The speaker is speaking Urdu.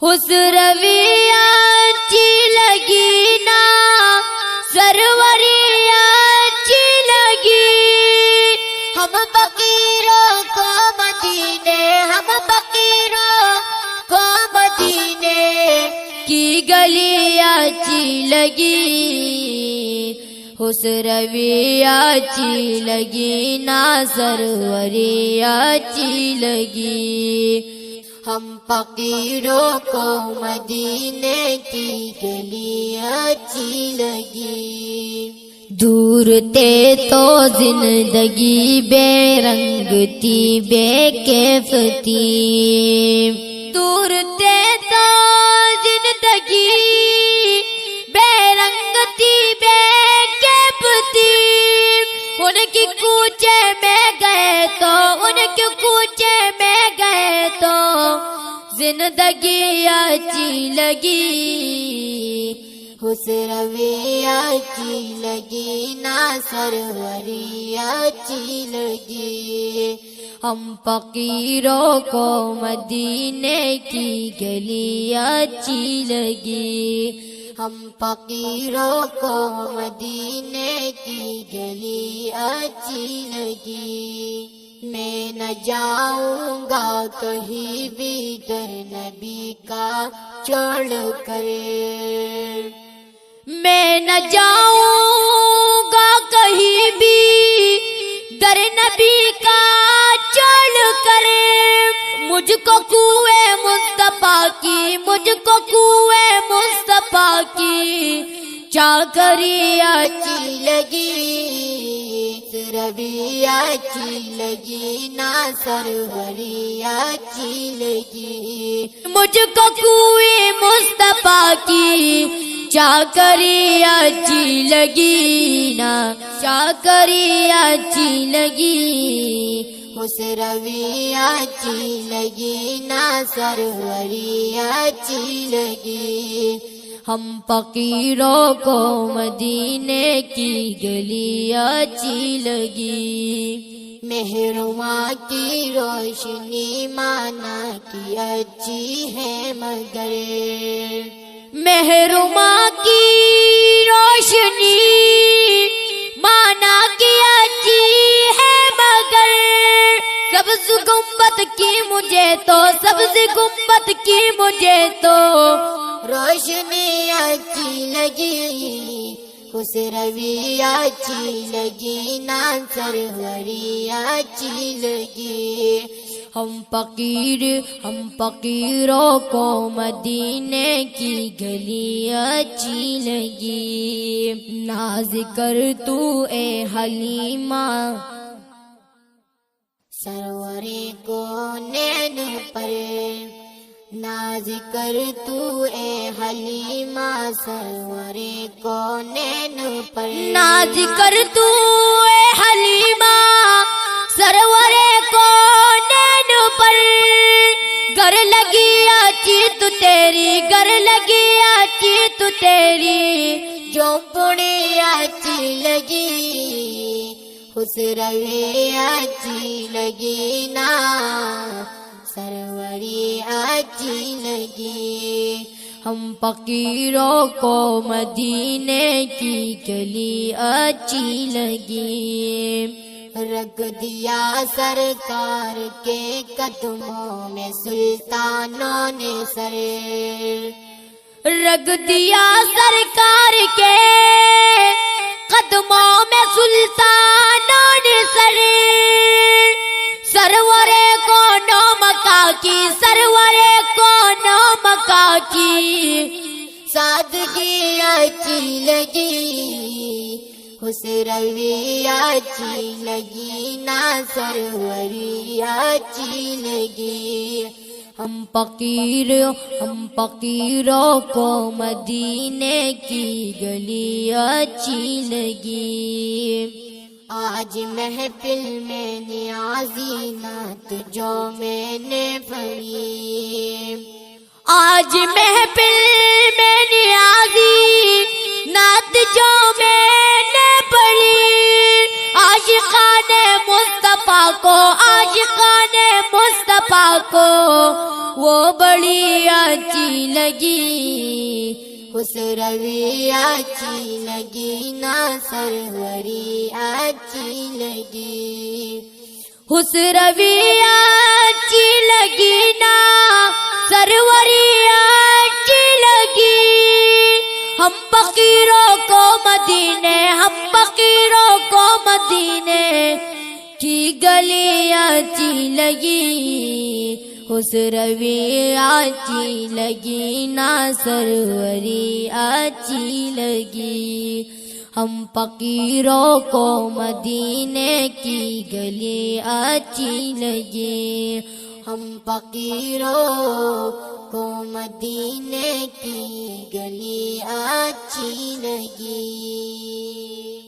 اس روی اچھی لگی نا سروری اچھی لگی، ہم فقیروں کو مدینے، ہم فقیروں کو مدینے کی گلی اچھی لگی، اس روی اچھی لگی نا سروری اچھی لگی، ہم فقیروں کو مدینے کی گلی اچھی لگی، دور تھے تو زندگی بے رنگ تھی بے کیف تھی، دور تھے تو زندگی بے رنگ تھی بے کیف تھی، ان کی کوچے میں گئے تو ان کے کوچے میں گئے تو زندگی اچھی لگی، اس روی اچھی لگی نا سروری اچھی لگی، ہم فقیروں کو مدینے کی گلی اچھی لگی، ہم فقیروں کو مدینے کی گلی اچھی لگی، میں نہ جاؤں گا کہیں بھی در نبی کا چھوڑ کر، میں نہ جاؤں گا کہیں بھی در نبی کا چھوڑ کر، مجھ کو کوئے مصطفیٰ کی، مجھ کو کوئے مصطفیٰ کی چاکری اچھی لگی، روی اچھی لگی نا سروری اچھی لگی، مجھ کو کوئی مصطفیٰ کی چاکری اچھی لگی نا چاکری اچھی لگی، اس روی اچھی لگی نا سروری اچھی لگی، ہم فقیروں کو مدینے کی گلی اچھی لگی، محرماں کی روشنی مانا کی اچھی ہے مگر، محرماں کی روشنی مانا کی اچھی ہے مگر، سبز گنبد کی مجھے تو سبز گنبد کی مجھے تو روشنی اچھی لگی، اس روی اچھی لگی نا سروری اچھی لگی، ہم فقیروں کو مدینے کی گلی اچھی لگی، ناز کر تو اے حلیمہ سرورے کو نین پر، ناز کر تو اے حلیمہ سرورے کو نین پر، ناز کر تو اے حلیمہ سرورے کو نین پر، گر لگی اچھی تو تیری، گر لگی اچھی تو تیری جو پڑی اچھی لگی، اس روی اچھی لگی نا سروری اچھی لگی، ہم فقیروں کو مدینے کی گلی اچھی لگی، رکھ دیا سرکار کے قدموں میں سلطانوں نے سر، رکھ دیا سرکار کے قدموں میں سلطانوں نے سر، سرورے کو نو مکہ کی، سرورے کو نو مکہ کی سادگی اچھی لگی، اس روی اچھی لگی نا سروری اچھی لگی، ہم فقیروں کو مدینے کی گلی اچھی لگی، آج محفل میں نیازی نعت جو میں نے پڑھی، آج محفل میں نیازی نعت جو میں نے پڑھی، عاشقان مصطفیٰ کو، عاشقان مصطفیٰ کو وہ بڑی اچھی لگی، خسروی اچھی لگی نا سروری اچھی لگی، خسروی اچھی لگی نا سروری اچھی لگی، ہم فقیروں کو مدینے، ہم فقیروں کو مدینے کی گلی اچھی لگی، خسروی اچھی لگی نا سروری اچھی لگی، ہم فقیروں کو مدینے کی گلی اچھی لگی، ہم فقیروں کو مدینے کی گلی اچھی لگی۔